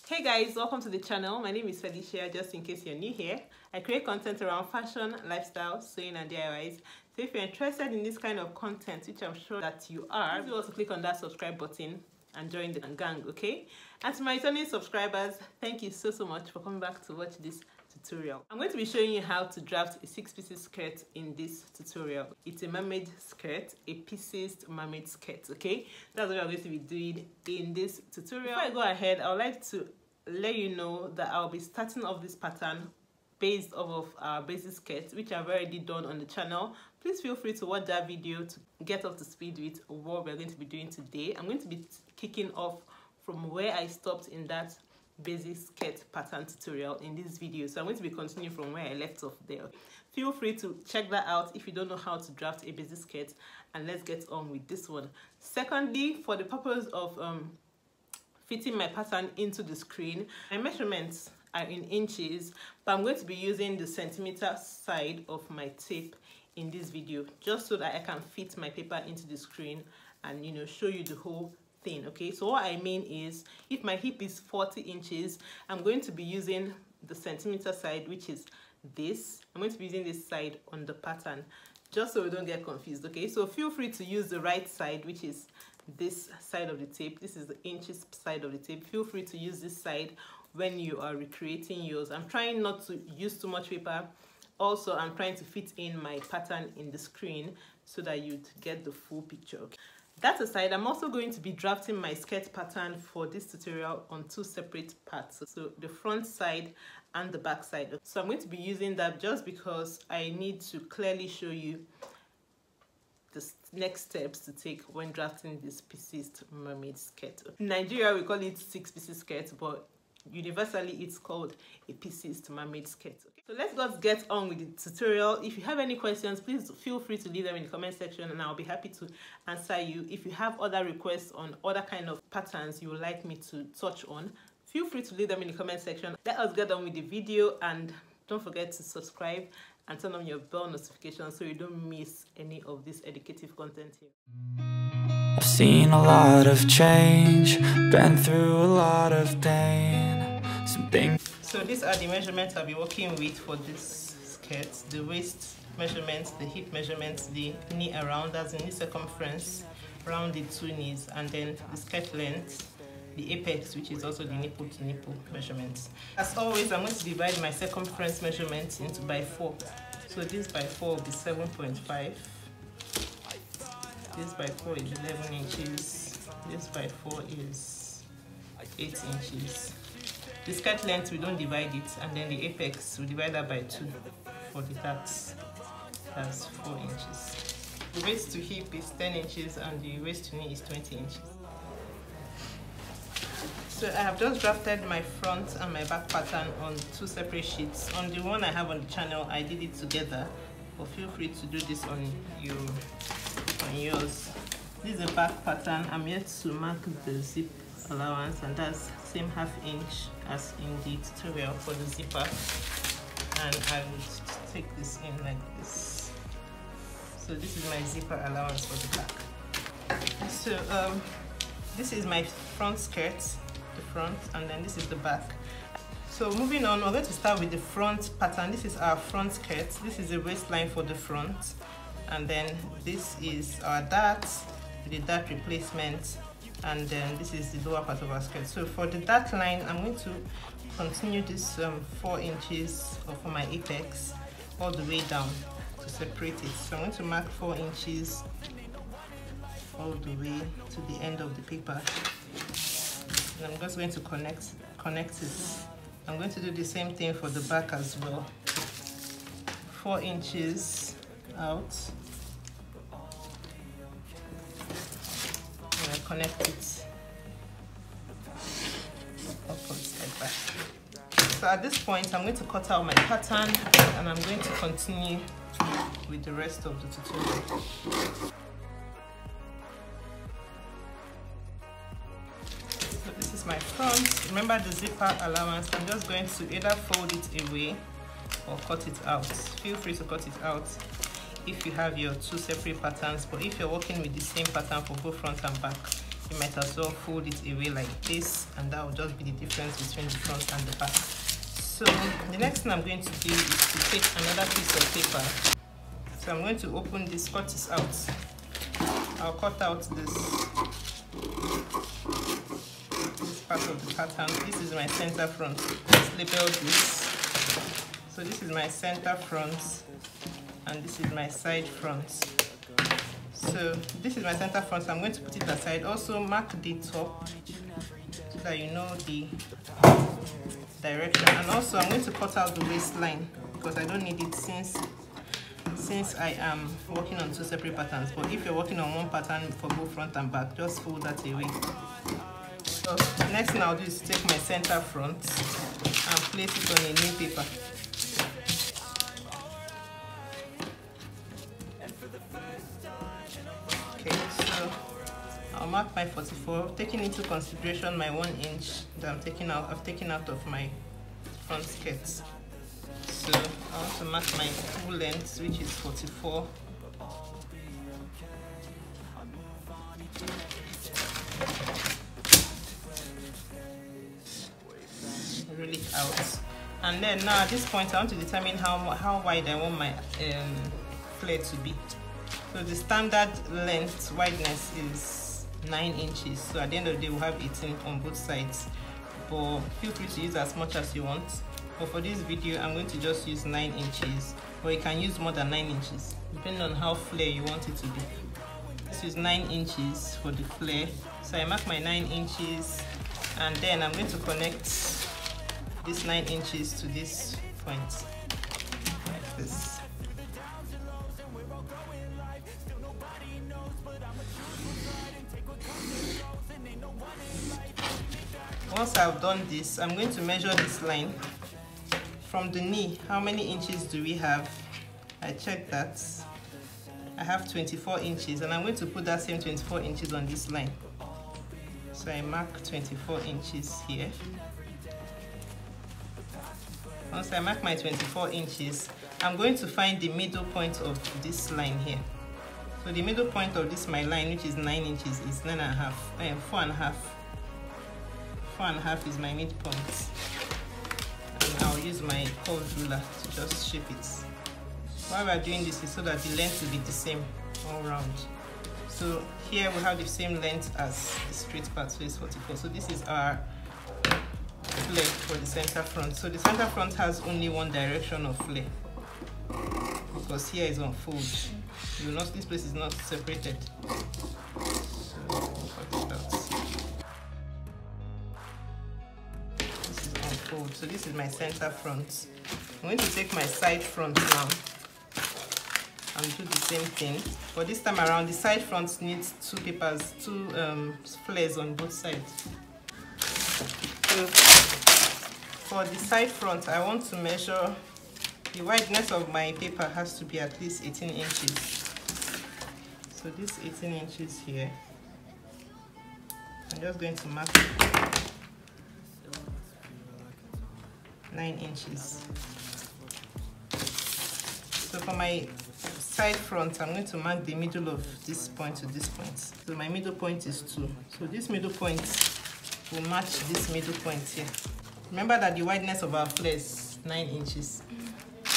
Hey guys, welcome to the channel. My name is Felicia. Just in case you're new here, I create content around fashion, lifestyle, sewing and DIYs. So if you're interested in this kind of content, which I'm sure that you are, please also click on that subscribe button and join the gang, okay? And to my returning subscribers, thank you so much for coming back to watch this tutorial. I'm going to be showing you how to draft a 6-piece skirt in this tutorial. It's a mermaid skirt, a pieced mermaid skirt, okay? That's what we're going to be doing in this tutorial. Before I go ahead, I would like to let you know that I'll be starting off this pattern based off of our basic skirt, which I've already done on the channel. Please feel free to watch that video to get up to speed with what we're going to be doing today. I'm going to be kicking off from where I stopped in that basic skirt pattern tutorial in this video, so I'm going to be continuing from where I left off there. Feel free to check that out if you don't know how to draft a basic skirt, and let's get on with this one. Secondly, for the purpose of fitting my pattern into the screen, my measurements are in inches, but I'm going to be using the centimeter side of my tape in this video, just so that I can fit my paper into the screen and show you the whole thing. Okay, so what I mean is, if my hip is 40 inches, I'm going to be using the centimeter side, which is this. I'm going to be using this side on the pattern, just so we don't get confused. Okay, so feel free to use the right side, which is this side of the tape. This is the inches side of the tape. Feel free to use this side when you are recreating yours. I'm trying not to use too much paper. Also, I'm trying to fit in my pattern in the screen so that you'd get the full picture. Okay, that aside, I'm also going to be drafting my skirt pattern for this tutorial on two separate parts, so the front side and the back side. So I'm going to be using that just because I need to clearly show you the next steps to take when drafting this pieced mermaid skirt. In Nigeria, we call it 6-piece skirt, but universally it's called a pieced mermaid skirt. Okay, so let's just get on with the tutorial. If you have any questions, please feel free to leave them in the comment section and I'll be happy to answer you. If you have other requests on other kind of patterns you would like me to touch on, feel free to leave them in the comment section. Let us get on with the video, and don't forget to subscribe and turn on your bell notification so you don't miss any of this educative content here. I've seen a lot of change, been through a lot of pain, some things. So these are the measurements I'll be working with for this skirt: the waist measurements, the hip measurements, the knee around, that's the knee circumference around the two knees, and then the skirt length, the apex, which is also the nipple to nipple measurements. As always, I'm going to divide my circumference measurements into by 4. So this by 4 will be 7.5. This by 4 is 11 inches. This by 4 is 8 inches. The skirt length, we don't divide it, and then the apex, we divide that by 2 for the darts. That's 4 inches. The waist to hip is 10 inches, and the waist to knee is 20 inches. So I have just drafted my front and my back pattern on two separate sheets. On the one I have on the channel, I did it together, but feel free to do this on yours. This is the back pattern. I'm yet to mark the zip allowance, and that's same ½ inch as in the tutorial for the zipper. And I would take this in like this. So this is my zipper allowance for the back. So this is my front skirt, the front, and then this is the back. So moving on, we're going to start with the front pattern. This is our front skirt. This is the waistline for the front, and then this is our dart with the dart replacement, and then this is the lower part of our skirt. So for the dart line, I'm going to continue this 4 inches for my apex all the way down to separate it. So I'm going to mark 4 inches all the way to the end of the paper, and I'm just going to connect it. I'm going to do the same thing for the back as well. 4 inches out, and I connect it upwards like that. So at this point, I'm going to cut out my pattern, and I'm going to continue with the rest of the tutorial. My front, remember the zipper allowance, I'm just going to either fold it away or cut it out. Feel free to cut it out if you have your two separate patterns, but if you're working with the same pattern for both front and back, you might as well fold it away like this, and that will just be the difference between the front and the back. So the next thing I'm going to do is to take another piece of paper. So I'm going to open this, cut this out. I'll cut out this part of the pattern. This is my center front. Let's label this. So this is my center front, and this is my side front. So this is my center front, so I'm going to put it aside. Also mark the top so that you know the direction. And also I'm going to cut out the waistline because I don't need it since I am working on two separate patterns. But if you're working on one pattern for both front and back, just fold that away. So the next thing I'll do is take my center front and place it on a new paper. Okay, so I'll mark my 44, taking into consideration my 1 inch that I've taken out of my front skirt. So I want to mark my full length, which is 44. Roll it out, and then now at this point I want to determine how wide I want my flare to be. So the standard length wideness is 9 inches. So at the end of the day we'll have 18 on both sides, but feel free to use as much as you want. But for this video I'm going to just use 9 inches, but you can use more than 9 inches depending on how flare you want it to be. This is 9 inches for the flare. So I mark my 9 inches, and then I'm going to connect this 9 inches to this point like this. Once I've done this, I'm going to measure this line from the knee. How many inches do we have? I checked that. I have 24 inches, and I'm going to put that same 24 inches on this line. So I mark 24 inches here. Once I mark my 24 inches, I'm going to find the middle point of this line here. So the middle point of this my line, which is 9 inches, is 9.5, 4.5. 4.5 is my midpoint. And I'll use my curved ruler to just shape it. Why we're doing this is so that the length will be the same all round. So here we have the same length as the straight part, so it's 44. So this is our flare for the center front. So the center front has only one direction of flare because here is on fold. You will notice this place is not separated. So we'll cut it out. This is on fold. So this is my center front. I'm going to take my side front now and do the same thing, but this time around the side front needs two flares on both sides. So for the side front, I want to measure the wideness of my paper has to be at least 18 inches. So this 18 inches here, I'm just going to mark 9 inches. So for my side front, I'm going to mark the middle of this point to this point. So my middle point is 2. So this middle point will match this middle point here. Remember that the wideness of our flare is 9 inches.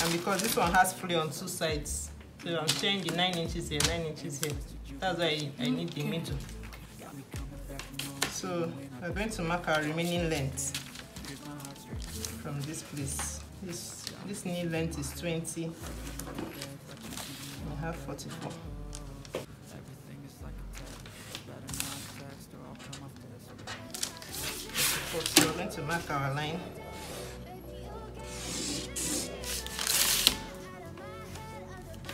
And because this one has flare on two sides, so I'm sharing the 9 inches here, 9 inches here. That's why I need the middle. So we're going to mark our remaining length from this place. This knee length is 20. We have 44. So we're going to mark our line.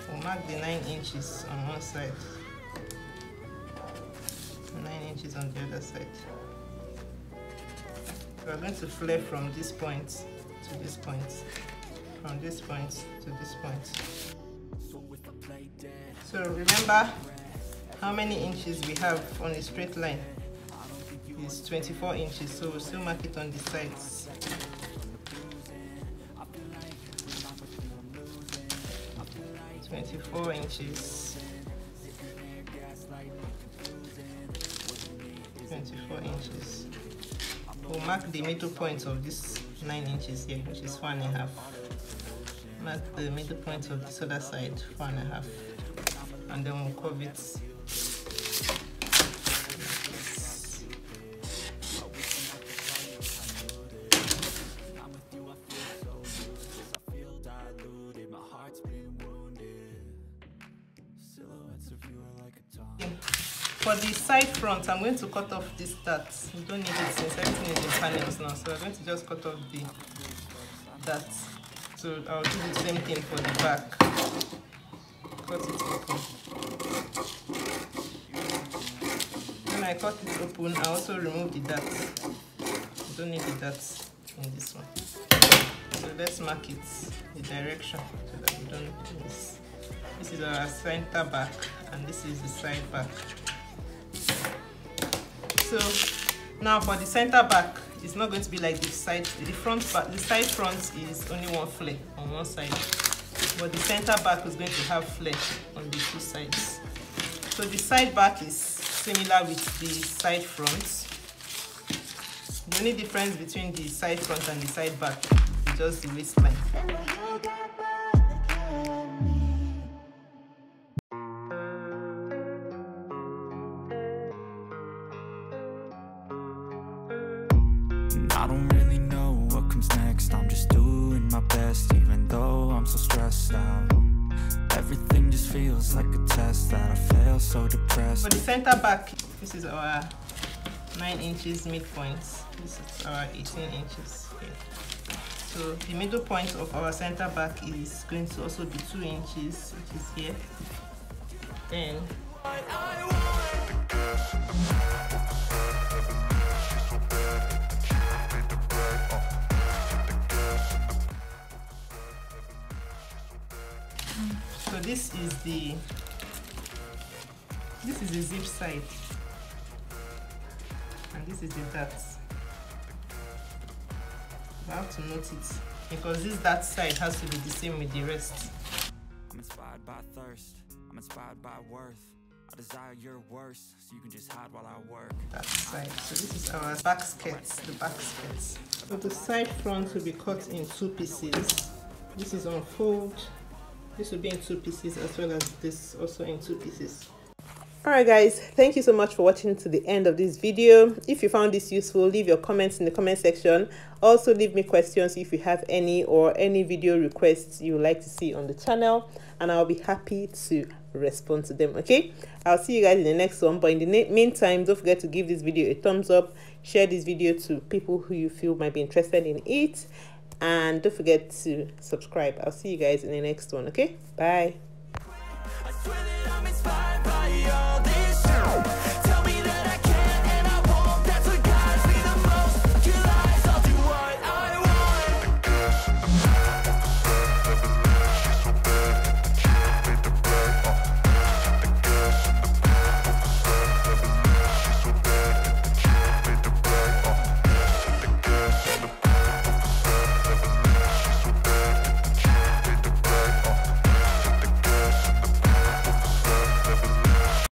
We'll mark the 9 inches on one side, 9 inches on the other side. So we're going to flare from this point to this point, from this point to this point. So remember how many inches we have on a straight line is 24 inches, so we'll still mark it on the sides. .24 inches. 4 inches. We'll mark the middle point of this 9 inches here, which is 4.5. Mark the middle point of this other side, 4.5, and then we'll curve it. For the side front, I'm going to cut off this dart. You don't need it since everything is in panels now, so I'm going to just cut off the dart. So I'll do the same thing for the back. Cut it open. When I cut it open, I also remove the dart. You don't need the dart in this one. So let's mark it, the direction, so that we don't miss. This is our center back, and this is the side back. So now for the center back, it's not going to be like the side, the front back. The side front is only one flare on one side, but the center back is going to have flare on the two sides. So the side back is similar with the side front. The only difference between the side front and the side back is just the waistline. I don't really know what comes next. I'm just doing my best, even though I'm so stressed out. Everything just feels like a test that I fail, so depressed. For the center back, this is our 9 inches midpoint. This is our 18 inches here. So the middle point of our center back is going to also be 2 inches, which is here. Then so this is the zip side, and this is the dart. I have to note it because this dart side has to be the same with the rest. I'm inspired by thirst, I'm inspired by worth. I desire your worst, so you can just hide while I work. That side. So this is our back skirts, the back skirts. So the side front will be cut in 2 pieces. This is on fold. This will be in 2 pieces, as well as this also in 2 pieces. Alright guys, thank you so much for watching to the end of this video. If you found this useful, leave your comments in the comment section. Also leave me questions if you have any, or any video requests you would like to see on the channel, and I'll be happy to respond to them. Okay, I'll see you guys in the next one, but in the meantime, don't forget to give this video a thumbs up, share this video to people who you feel might be interested in it, and don't forget to subscribe. I'll see you guys in the next one. Okay, bye.